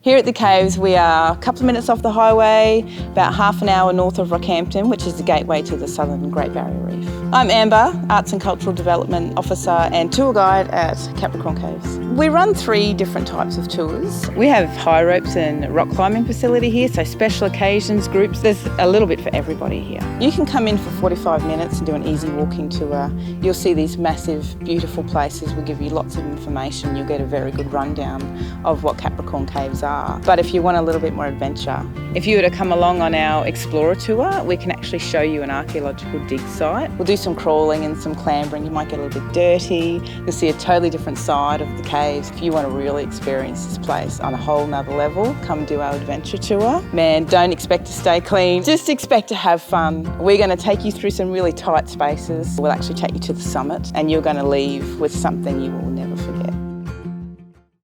Here at the Caves, we are a couple of minutes off the highway, about half an hour north of Rockhampton, which is the gateway to the southern Great Barrier Reef. I'm Amber, Arts and Cultural Development Officer and Tour Guide at Capricorn Caves. We run 3 different types of tours. We have high ropes and rock climbing facility here, so special occasions, groups, there's a little bit for everybody here. You can come in for 45 minutes and do an easy walking tour. You'll see these massive, beautiful places. We'll give you lots of information. You'll get a very good rundown of what Capricorn Caves are. But if you want a little bit more adventure, if you were to come along on our Explorer tour, we can actually show you an archaeological dig site. We'll do some crawling and some clambering. You might get a little bit dirty. You'll see a totally different side of the caves. If you want to really experience this place on a whole nother level, come do our adventure tour. Man, don't expect to stay clean, just expect to have fun. We're going to take you through some really tight spaces. We'll actually take you to the summit and you're going to leave with something you will never